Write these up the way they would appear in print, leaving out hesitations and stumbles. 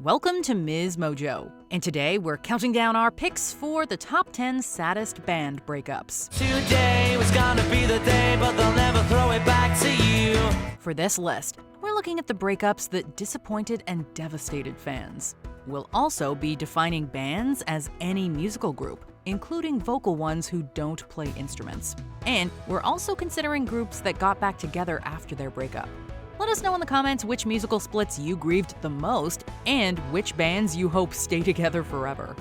Welcome to MsMojo, and today we're counting down our picks for the top 10 saddest band breakups. Today was gonna be the day, but they'll never throw it back to you. For this list, we're looking at the breakups that disappointed and devastated fans. We'll also be defining bands as any musical group, including vocal ones who don't play instruments. And we're also considering groups that got back together after their breakup. Let us know in the comments which musical splits you grieved the most and which bands you hope stay together forever.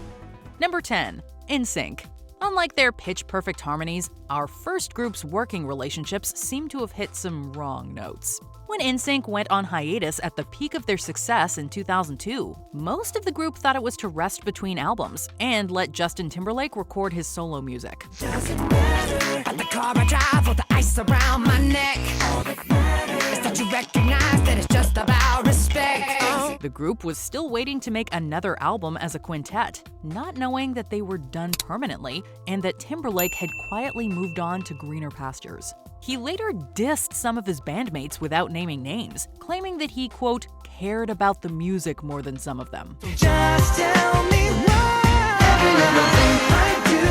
Number 10. NSYNC. Unlike their pitch-perfect harmonies, our first group's working relationships seem to have hit some wrong notes. When NSYNC went on hiatus at the peak of their success in 2002, most of the group thought it was to rest between albums and let Justin Timberlake record his solo music. Doesn't matter. The car I drive or the ice around my neck. All that matters is that you recognize that it's just about respect. The group was still waiting to make another album as a quintet, not knowing that they were done permanently and that Timberlake had quietly moved on to greener pastures. He later dissed some of his bandmates without naming names, claiming that he, quote, cared about the music more than some of them. Just tell me why every little thing I do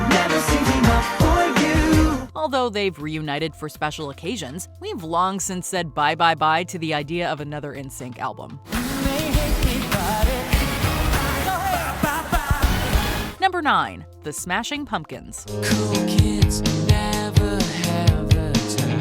never seems enough for you. Although they've reunited for special occasions, we've long since said bye-bye-bye to the idea of another NSYNC album. Number 9. The Smashing Pumpkins. Cool kids never have the time.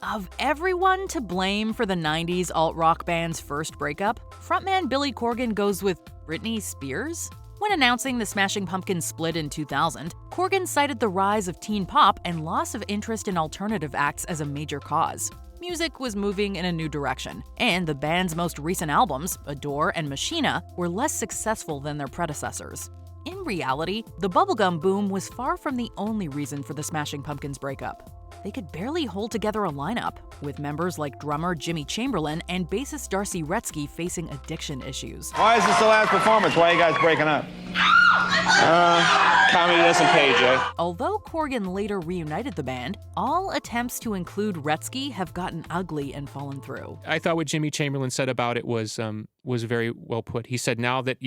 Of everyone to blame for the 90s alt-rock band's first breakup, frontman Billy Corgan goes with Britney Spears? When announcing the Smashing Pumpkins split in 2000, Corgan cited the rise of teen pop and loss of interest in alternative acts as a major cause. Music was moving in a new direction, and the band's most recent albums, Adore and Machina, were less successful than their predecessors. In reality, the bubblegum boom was far from the only reason for the Smashing Pumpkins breakup. They could barely hold together a lineup, with members like drummer Jimmy Chamberlin and bassist Darcy Retzky facing addiction issues. Why is this the last performance? Why are you guys breaking up? Comedy doesn't pay, Jay. Although Corgan later reunited the band, all attempts to include Retzky have gotten ugly and fallen through. I thought what Jimmy Chamberlin said about it was very well put. He said, now that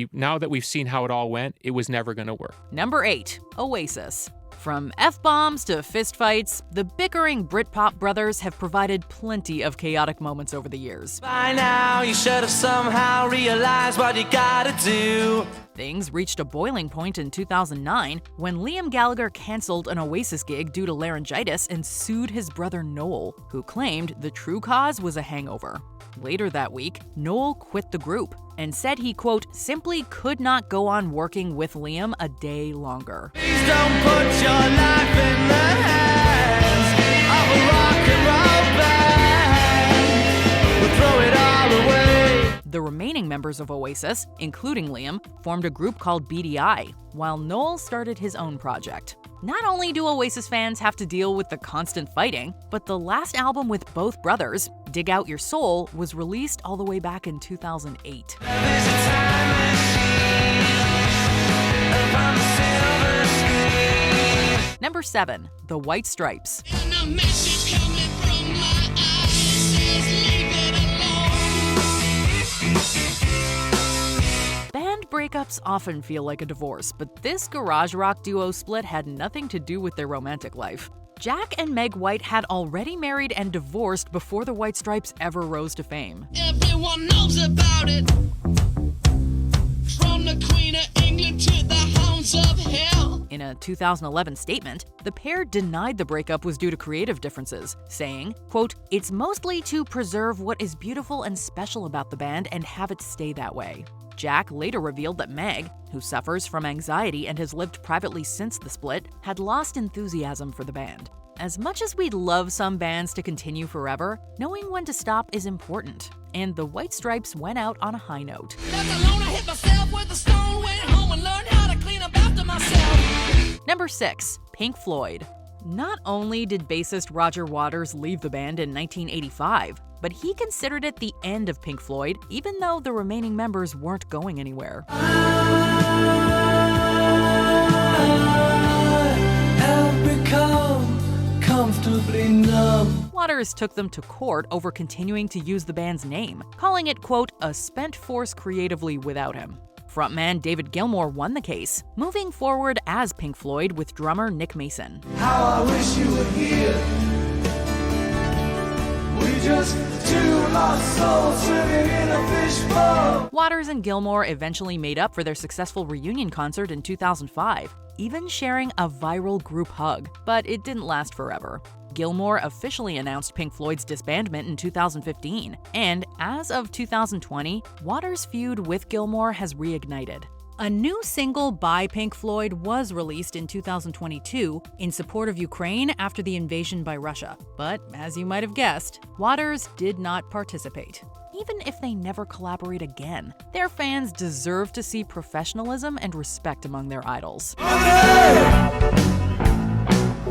we've seen how it all went, it was never going to work. Number 8. Oasis. From F-bombs to fistfights, the bickering Britpop brothers have provided plenty of chaotic moments over the years. By now, you should have somehow realized what you gotta do. Things reached a boiling point in 2009 when Liam Gallagher canceled an Oasis gig due to laryngitis and sued his brother Noel, who claimed the true cause was a hangover. Later that week, Noel quit the group and said he, quote, simply could not go on working with Liam a day longer. Please don't put your life in the hands of a rock and roll band. We'll throw it all away. The remaining members of Oasis, including Liam, formed a group called BDI, while Noel started his own project. Not only do Oasis fans have to deal with the constant fighting, but the last album with both brothers, Dig Out Your Soul, was released all the way back in 2008. There's a time machine upon the silver screen. Number 7. The White Stripes. And a message coming from my eyes says leave it alone. Band breakups often feel like a divorce, but this garage rock duo split had nothing to do with their romantic life. Jack and Meg White had already married and divorced before the White Stripes ever rose to fame. Everyone knows about it. From the Queen of England to the hounds of hell. In a 2011 statement, the pair denied the breakup was due to creative differences, saying, quote, it's mostly to preserve what is beautiful and special about the band and have it stay that way. Jack later revealed that Meg, who suffers from anxiety and has lived privately since the split, had lost enthusiasm for the band. As much as we'd love some bands to continue forever, knowing when to stop is important, and the White Stripes went out on a high note. Left alone, I hit myself with a stone, went home and learned how to clean up after myself. Number 6. Pink Floyd. Not only did bassist Roger Waters leave the band in 1985, but he considered it the end of Pink Floyd, even though the remaining members weren't going anywhere. I have become comfortably numb. Waters took them to court over continuing to use the band's name, calling it, quote, a spent force creatively without him. Frontman David Gilmour won the case, moving forward as Pink Floyd with drummer Nick Mason. How I wish you were here. We just two lost souls swimming in a fishbowl. Waters and Gilmour eventually made up for their successful reunion concert in 2005, even sharing a viral group hug, but it didn't last forever. Gilmour officially announced Pink Floyd's disbandment in 2015, and as of 2020, Waters' feud with Gilmour has reignited. A new single by Pink Floyd was released in 2022 in support of Ukraine after the invasion by Russia, but as you might have guessed, Waters did not participate. Even if they never collaborate again, their fans deserve to see professionalism and respect among their idols.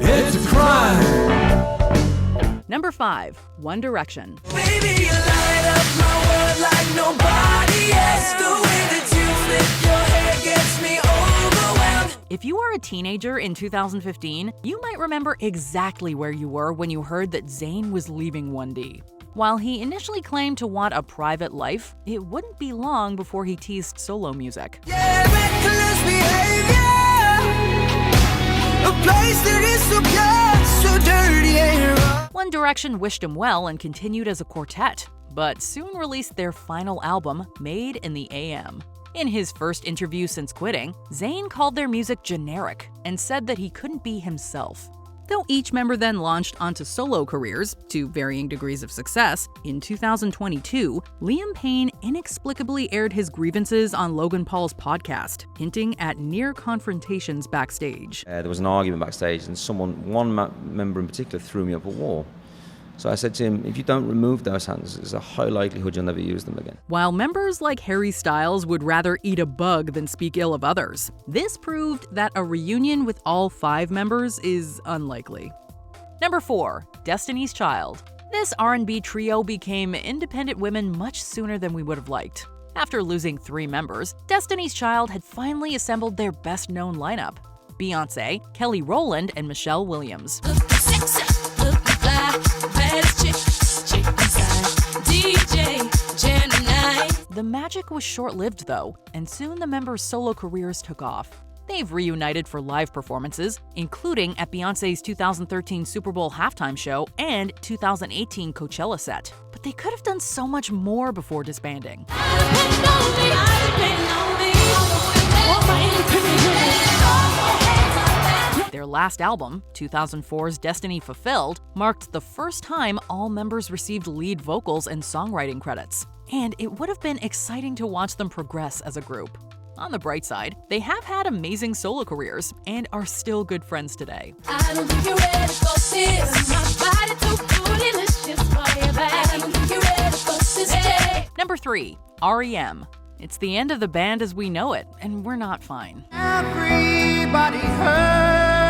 It's a crime. Number 5. One Direction. Baby, you light up my world like nobody else. The way that you flip your hair gets me overwhelmed. If you were a teenager in 2015, you might remember exactly where you were when you heard that Zayn was leaving 1D. While he initially claimed to want a private life, it wouldn't be long before he teased solo music. Yeah, reckless behavior. A place that is so pure, so dirty and raw. One Direction wished him well and continued as a quartet, but soon released their final album, Made in the AM. In his first interview since quitting, Zayn called their music generic and said that he couldn't be himself. Though each member then launched onto solo careers, to varying degrees of success, in 2022, Liam Payne inexplicably aired his grievances on Logan Paul's podcast, hinting at near confrontations backstage. There was an argument backstage, and one member in particular threw me up a wall. So I said to him, if you don't remove those hands, there's a high likelihood you'll never use them again. While members like Harry Styles would rather eat a bug than speak ill of others, this proved that a reunion with all 5 members is unlikely. Number 4. Destiny's Child. This R&B trio became independent women much sooner than we would have liked. After losing 3 members, Destiny's Child had finally assembled their best-known lineup: Beyoncé, Kelly Rowland, and Michelle Williams. The magic was short-lived though, and soon the members' solo careers took off. They've reunited for live performances, including at Beyoncé's 2013 Super Bowl halftime show and 2018 Coachella set. But they could have done so much more before disbanding. Their last album, 2004's Destiny Fulfilled, marked the first time all members received lead vocals and songwriting credits. And it would have been exciting to watch them progress as a group. On the bright side, they have had amazing solo careers and are still good friends today. I don't think you're ready for this. My body too delicious for your back. I don't think you're ready for this. Hey. Number 3. r.e.m. It's the end of the band as we know it, and we're not fine. Everybody hurts.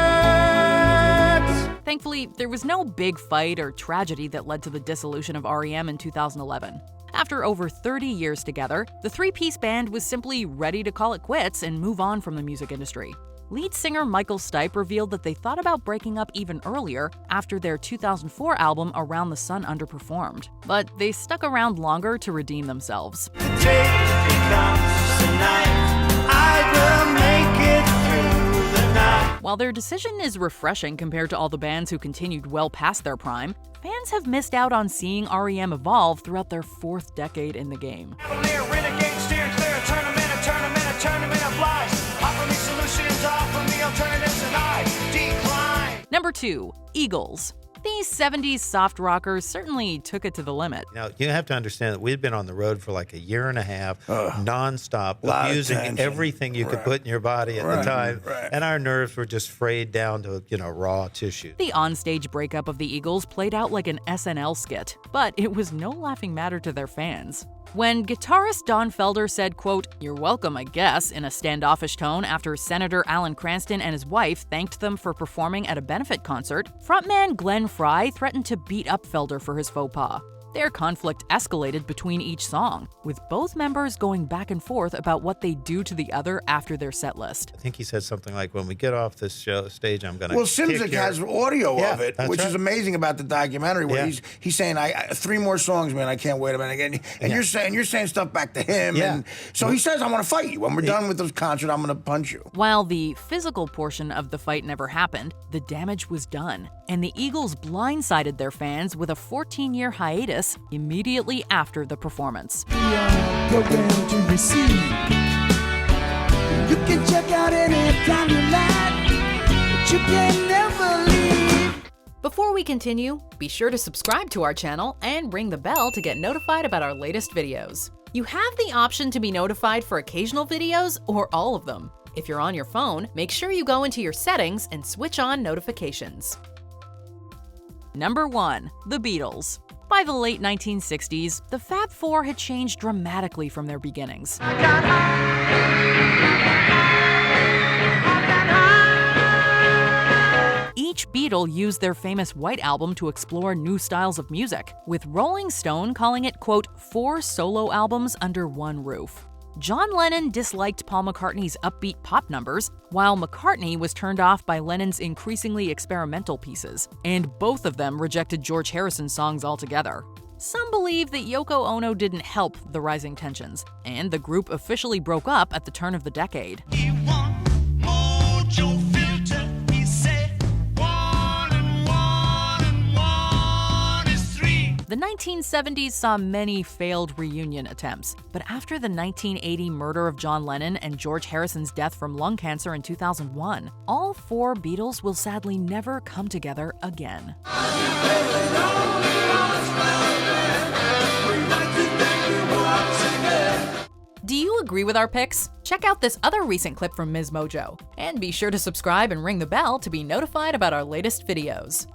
Thankfully, there was no big fight or tragedy that led to the dissolution of r.e.m. in 2011. After over 30 years together, the 3-piece band was simply ready to call it quits and move on from the music industry. Lead singer Michael Stipe revealed that they thought about breaking up even earlier after their 2004 album Around the Sun underperformed, but they stuck around longer to redeem themselves. The day comes tonight. I will make it through the night. While their decision is refreshing compared to all the bands who continued well past their prime, fans have missed out on seeing r.e.m. evolve throughout their 4th decade in the game. Cavalier, renegade, steering clear, a tournament of lies. Offer me solutions, offer me alternatives, and I decline. Number 2. Eagles. These 70s soft rockers certainly took it to the limit. Now, you have to understand that we'd been on the road for like a year and a half, nonstop, lot of using tension. everything you could put in your body at the time. And our nerves were just frayed down to, raw tissue. The onstage breakup of the Eagles played out like an SNL skit, but it was no laughing matter to their fans. When guitarist Don Felder said, quote, "You're welcome, I guess," in a standoffish tone after Senator Alan Cranston and his wife thanked them for performing at a benefit concert, frontman Glenn Frey threatened to beat up Felder for his faux pas. Their conflict escalated between each song, with both members going back and forth about what they do to the other after their set list. I think he said something like, "When we get off this stage, I'm gonna." Well, Simzik has audio of it, which is amazing about the documentary. Where he's saying, "I 3 more songs, man. I can't wait a minute again." And you're saying stuff back to him. Yeah. And so he says, "I want to fight you. When we're done with this concert, I'm going to punch you." While the physical portion of the fight never happened, the damage was done, and the Eagles blindsided their fans with a 14-year hiatus immediately after the performance. Program to receive. You can check out anytime you like, but you can never leave. Before we continue, be sure to subscribe to our channel and ring the bell to get notified about our latest videos. You have the option to be notified for occasional videos or all of them. If you're on your phone, make sure you go into your settings and switch on notifications. Number 1. The Beatles. By the late 1960s, the Fab Four had changed dramatically from their beginnings. Each Beatle used their famous White Album to explore new styles of music, with Rolling Stone calling it, quote, 4 solo albums under one roof. John Lennon disliked Paul McCartney's upbeat pop numbers, while McCartney was turned off by Lennon's increasingly experimental pieces, and both of them rejected George Harrison's songs altogether. Some believe that Yoko Ono didn't help the rising tensions, and the group officially broke up at the turn of the decade. The 1970s saw many failed reunion attempts, but after the 1980 murder of John Lennon and George Harrison's death from lung cancer in 2001, all 4 Beatles will sadly never come together again. Do you agree with our picks? Check out this other recent clip from MsMojo, and be sure to subscribe and ring the bell to be notified about our latest videos.